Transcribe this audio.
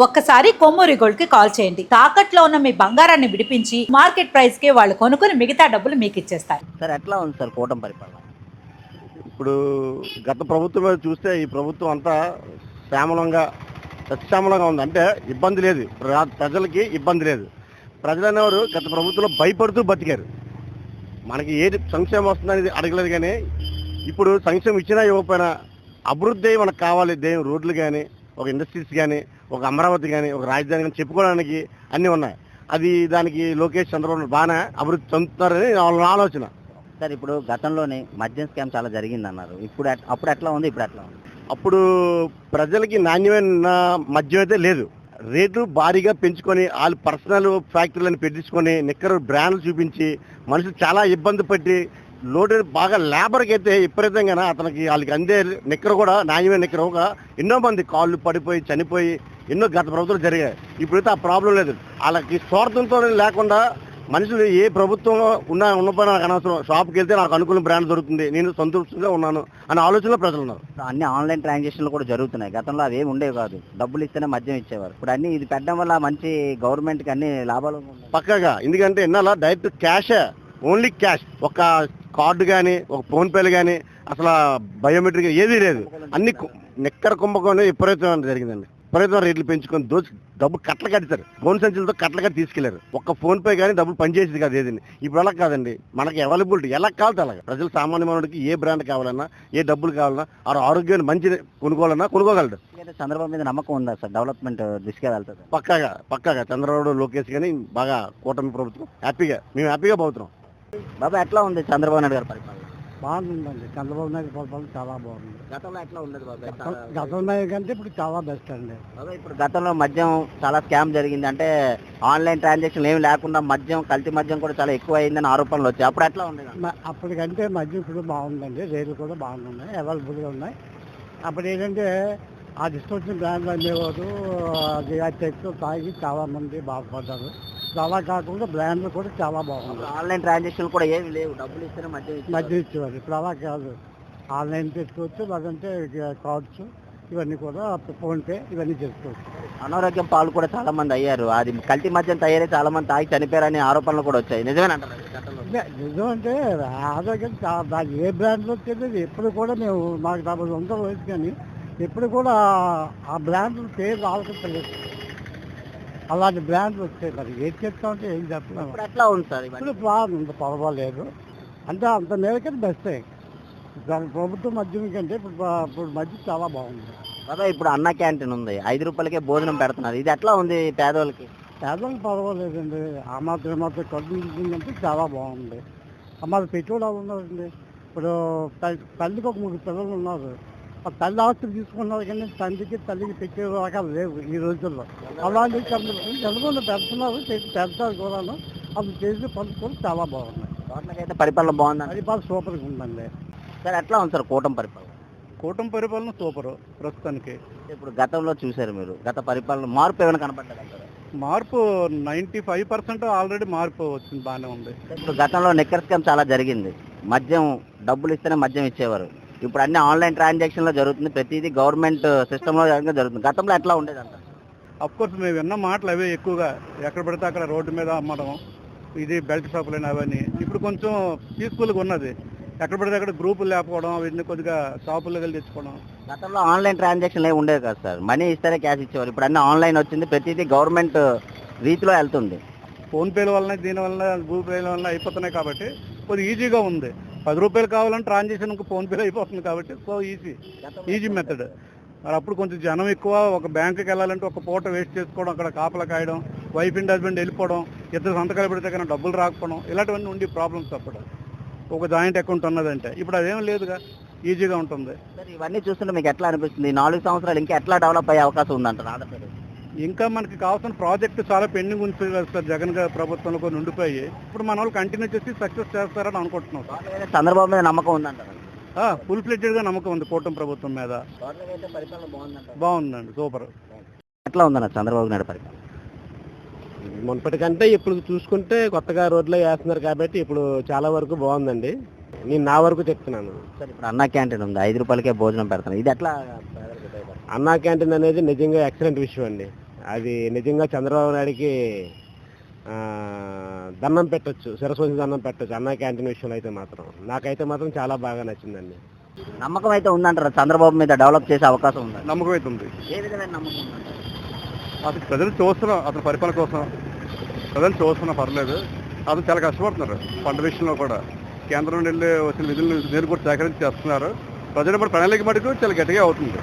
ఒక్కసారి కొమ్మూరి గోల్డ్ కి కాల్ చేయండి. తాకట్లో ఉన్న మీ బంగారాన్ని విడిపించి మార్కెట్ ప్రైస్ కి వాళ్ళు కొనుక్కుని మిగతా డబ్బులు మీకు ఇచ్చేస్తారు. సార్ ఎట్లా ఉంది సార్ కూటమి పరిపాలన? ఇప్పుడు గత ప్రభుత్వం మీద చూస్తే ఈ ప్రభుత్వం అంతా శ్యామలంగా సత్యామలంగా ఉంది. అంటే ఇబ్బంది లేదు, ప్రజలకి ఇబ్బంది లేదు. ప్రజలు అనేవారు గత ప్రభుత్వంలో భయపడుతూ బతికారు. మనకి ఏది సంక్షేమం వస్తుందనేది అడగలేదు. కానీ ఇప్పుడు సంక్షేమం ఇచ్చినా ఇవ్వకపోయినా అభివృద్ధి మనకు కావాలి. రోడ్లు కానీ, ఒక ఇండస్ట్రీస్ కానీ, ఒక అమరావతి కానీ, ఒక రాజధాని కానీ చెప్పుకోవడానికి అన్నీ ఉన్నాయి. అది దానికి లోకేష్ చంద్రబాబు బాగానే అభివృద్ధి చెందుతున్నారని వాళ్ళ ఆలోచన. సార్ ఇప్పుడు గతంలోనే మద్యం స్కామ్ చాలా జరిగింది అన్నారు. అప్పుడు ఎట్లా ఉంది, ఇప్పుడు ఎట్లా ఉంది? అప్పుడు ప్రజలకి నాణ్యమైన మద్యం అయితే లేదు. రేట్లు భారీగా పెంచుకొని వాళ్ళు పర్సనల్ ఫ్యాక్టరీలను పెట్టించుకొని నిక్కరు బ్రాండ్లు చూపించి మనుషులు చాలా ఇబ్బంది పట్టి లోటు బాగా లేబర్కి అయితే విపరీతంగా అతనికి వాళ్ళకి అందే నిక్కర కూడా నాణ్యమైన నిక్కర ఒక ఎన్నో మంది కాళ్ళు పడిపోయి చనిపోయి ఎన్నో గత ప్రభుత్వాలు జరిగాయి. ఇప్పుడైతే ఆ ప్రాబ్లం లేదు. వాళ్ళకి స్వార్థంతో లేకుండా మనుషులు ఏ ప్రభుత్వం ఉన్నపై నాకు అనవసరం, షాప్కి వెళ్తే నాకు అనుకూల బ్రాండ్ దొరుకుతుంది, నేను సంతృప్తిగా ఉన్నాను అనే ఆలోచనలో ప్రజలు ఉన్నారు. అన్ని ఆన్లైన్ ట్రాన్సాక్షన్లు కూడా జరుగుతున్నాయి. గతంలో అవి ఏమి ఉండేవి కాదు, డబ్బులు ఇస్తేనే మద్యం ఇచ్చేవారు. ఇప్పుడు అన్ని ఇది పెట్టడం వల్ల మంచి గవర్నమెంట్కి అన్ని లాభాలు పక్కాగా. ఎందుకంటే ఎన్నాళ్ళ డైరెక్ట్ క్యాషే, ఓన్లీ క్యాష్. ఒక కార్డు కానీ, ఒక ఫోన్పేలు కానీ, అసలు బయోమెట్రిక్ ఏదీ లేదు. అన్ని నిక్కర కుంభకోణం విపరీతం జరిగిందండి. విపరీతం రేట్లు పెంచుకొని డబ్బులు కట్టలు కట్టారు. ఫోన్ సంచులతో కట్టలు కట్టి తీసుకెళ్లారు. ఒక్క ఫోన్ పే కానీ డబ్బులు పనిచేసేది కాదు ఏదండి. ఇప్పుడు అలా కాదండి, మనకి అవైలబిలిటీ ఎలా కావాలి అలాగా. ప్రజలు సామాన్య మానవుడికి ఏ బ్రాండ్ కావాలన్నా, ఏ డబ్బులు కావాలన్నా, ఆరోగ్యాన్ని మంచి కొనుక్కోవాలన్నా కొనుక్కోగలడు. చంద్రబాబు మీద నమ్మకం ఉందా సార్? డెవలప్మెంట్ దిశగా వెళ్తుంది పక్కాగా చంద్రబాబు, లోకేష్ కానీ బాగా కూటమి ప్రభుత్వం మేము హ్యాపీగా పోతున్నాం. బాబా ఎట్లా ఉంది చంద్రబాబు నాయుడు గారి పరిపాలన? బాగుందండి. చంద్రబాబు నాయుడు పరిపాలన చాలా బాగుంది. గతంలో ఎట్లా ఉండదు బాబా? గతంలో కంటే ఇప్పుడు చాలా బెస్ట్ అండి. బాబా ఇప్పుడు గతంలో మద్యం చాలా స్కామ్ జరిగింది, అంటే ఆన్లైన్ ట్రాన్సాక్షన్ ఏమి లేకుండా మద్యం, కల్తీ మద్యం కూడా చాలా ఎక్కువ అయిందని ఆరోపణలు వచ్చాయి. అప్పుడు ఎట్లా ఉండేది? అప్పటికంటే మద్యం ఇప్పుడు బాగుందండి. రేట్లు కూడా బాగున్నాయి, అవైలబుల్గా ఉన్నాయి. అప్పుడు ఏంటంటే ఆ డిస్కౌంట్ బ్రాండ్లు అమ్మేవారు, అది ఆ చెక్స్ తాగి చాలా మంది బాధపడ్డారు. అలా కాకుండా బ్రాండ్లు కూడా చాలా బాగుంది. ఆన్లైన్ ట్రాన్సాక్షన్ కూడా ఏమి లేవు, డబ్బులు ఇస్తేనే మద్యం ఇచ్చేవారు. ఇప్పుడు అలా కాదు, ఆన్లైన్ పెట్టుకోవచ్చు, లేదంటే కార్డ్స్ ఇవన్నీ కూడా, ఫోన్పే ఇవన్నీ చేసుకోవచ్చు. అనారోగ్యం పాలు కూడా చాలా మంది అయ్యారు. అది కల్తీ మద్యం తయారై చాలా మంది తాగి చనిపోయారని ఆరోపణలు కూడా వచ్చాయి. నిజమేనంటారు? నిజం అంటే ఆరోగ్యం దాని ఏ బ్రాండ్లో తెలియదు. ఎప్పుడు కూడా మేము మాకు 40 సంవత్సరాలు వయసు, కానీ ఎప్పుడు కూడా ఆ బ్రాండ్లు పేరు ఆలోచించలేదు. అలాంటి బ్రాండ్లు వచ్చాయి. మరి ఏం చెప్తామంటే ఏం చెప్పలేము. ఎట్లా ఉంది సార్? ఇప్పుడు బాగుంది, పర్వాలేదు. అంటే అంత మేరకైతే బెస్టే. దాని ప్రభుత్వం మద్యం కంటే ఇప్పుడు మద్యం చాలా బాగుంది. కదా ఇప్పుడు అన్న క్యాంటీన్ ఉంది, 5 రూపాయలకే భోజనం పెడుతున్నారు. ఇది ఎట్లా ఉంది పేదోళ్ళకి? పేదలకు పర్వాలేదండి. ఆ మాత్రం ఖర్చు ఉంటుందంటే చాలా బాగుంది. మాది పెట్టుబడి అలా ఉన్నారండి. ఇప్పుడు తల్లికి ఒక 3 పిల్లలు ఉన్నారు. ఆ తల్లి ఆస్తులు తీసుకున్నారు, కానీ తండ్రికి తల్లికి పెట్టే రకాలు లేవు ఈ రోజుల్లో. అలాంటి తెలుగులో పెడుతున్నారు, పెడతారు కూడా. అవి చేసి పనులు చాలా బాగున్నాయి. అయితే పరిపాలన బాగుంది, పరిపాలన సూపర్గా ఉందండి. సార్ ఎట్లా ఉంది సార్ కూటమి పరిపాలన? కూటమి పరిపాలన సూపరు ప్రస్తుతానికి. ఇప్పుడు గతంలో చూసారు మీరు, గత పరిపాలన మార్పు ఏమైనా కనపడ్డదంటారు? మార్పు 95% ఆల్రెడీ మార్పు వచ్చింది, బాగానే ఉంది. ఇప్పుడు గతంలో నిక్కర్ స్కామ్ చాలా జరిగింది. మద్యం డబ్బులు ఇస్తేనే మద్యం ఇచ్చేవారు. ఇప్పుడు అన్ని ఆన్లైన్ ట్రాన్సాక్షన్లో జరుగుతుంది, ప్రతిదీ గవర్నమెంట్ సిస్టంలో జరుగుతుంది. గతంలో ఎట్లా ఉండేది అంటారు? అఫ్కోర్స్ మేము విన్న మాటలు అవే ఎక్కువగా, ఎక్కడ పడితే అక్కడ రోడ్డు మీద అమ్మడం, ఇది బెల్ట్ షాపులు అవన్నీ. ఇప్పుడు కొంచెం పీస్ఫుల్గా ఉన్నది. ఎక్కడ పడితే అక్కడ గ్రూపులు లేకపోవడం, వీటిని కొద్దిగా షాపుల్లో వెళ్ళి తెచ్చుకోవడం. గతంలో ఆన్లైన్ ట్రాన్సాక్షన్లు ఏమి ఉండేవి కదా సార్, మనీ ఇస్తేనే క్యాష్ ఇచ్చేవారు. ఇప్పుడు అన్ని ఆన్లైన్ వచ్చింది, ప్రతిదీ గవర్నమెంట్ రీతిలో వెళ్తుంది. ఫోన్పేల వలన, దీనివల్ల గూగుల్ పేల వల్ల అయిపోతున్నాయి కాబట్టి కొద్దిగా ఈజీగా ఉంది. 10 రూపాయలు కావాలని ట్రాన్సాక్షన్ ఫోన్పేలో అయిపోతుంది కాబట్టి సో ఈజీ మెథడ్. మరి అప్పుడు కొంచెం జనం ఎక్కువ, ఒక బ్యాంకుకి వెళ్ళాలంటే ఒక పూట వేస్ట్ చేసుకోవడం, అక్కడ కాపలా కాయడం, వైఫ్ అండ్ హస్బెండ్ వెళ్ళిపోవడం, ఇద్దరు సంతకాలు పెడితే కానీ డబ్బులు రాకపోవడం, ఇలాంటివన్నీ ఉండి ప్రాబ్లమ్స్. అప్పుడు ఒక జాయింట్ అకౌంట్ ఉన్నదంటే ఇప్పుడు అదేం లేదుగా, ఈజీగా ఉంటుంది. సార్ ఇవన్నీ చూస్తుంటే మీకు ఎట్లా అనిపిస్తుంది? 4 సంవత్సరాలు ఇంకా ఎట్లా డెవలప్ అయ్యే అవకాశం ఉందంటారు ఆంధ్రప్రదేశ్? ఇంకా మనకి కావాల్సిన ప్రాజెక్టు చాలా పెండింగ్ ఉంది సార్. జగన్ గారి ప్రభుత్వంలో కొన్ని ఉండిపోయి, ఇప్పుడు మన వాళ్ళు కంటిన్యూ చేసి సక్సెస్ చేస్తారని అనుకుంటున్నాం సార్. చంద్రబాబు మీద నమ్మకం ఉందంటారు? ఫుల్ ఫ్లెడ్జెడ్గా నమ్మకం ఉంది కూటమి ప్రభుత్వం మీద. బాగుందండి, సూపర్. ఎట్లా ఉందన్న చంద్రబాబు నాయుడు పరిపాలన? మునుపటికంటే ఇప్పుడు చూసుకుంటే కొత్తగా రోడ్లో వేస్తున్నారు కాబట్టి ఇప్పుడు చాలా వరకు బాగుందండి. నేను నా వరకు చెప్తున్నాను సార్. ఇప్పుడు అన్న క్యాంటీన్ ఉంది, 5 రూపాయలకే భోజనం పెడతాను, ఇది ఎట్లా? అన్నా క్యాంటీన్ అనేది నిజంగా ఎక్సలెంట్ విషయం అండి. అది నిజంగా చంద్రబాబు నాయుడికి దండం పెట్టొచ్చు, శిరస్సు దండం పెట్టొచ్చు అన్న క్యాంటీన్ విషయంలో అయితే మాత్రం. నాకైతే మాత్రం చాలా బాగా నచ్చిందండి. నమ్మకం అయితే ఉందంటారా చంద్రబాబు మీద డెవలప్ చేసే అవకాశం ఉందా? నమ్మకం అయితే ఉంది. ఏ విధమైన నమ్మకం ఉందంటారు? అతను ప్రజలు చూస్తున్నాం, అతని పరిపాలన కోసం ప్రజలు చూస్తున్నా పర్లేదు. అతను చాలా కష్టపడుతున్నారు పంట విషయంలో కూడా. కేంద్రం నుండి వెళ్ళి వచ్చిన నిధులను కూడా సేకరించి చేస్తున్నారు. ప్రజలు కూడా ప్రణాళిక మటుకు చాలా గట్టిగా అవుతుంది.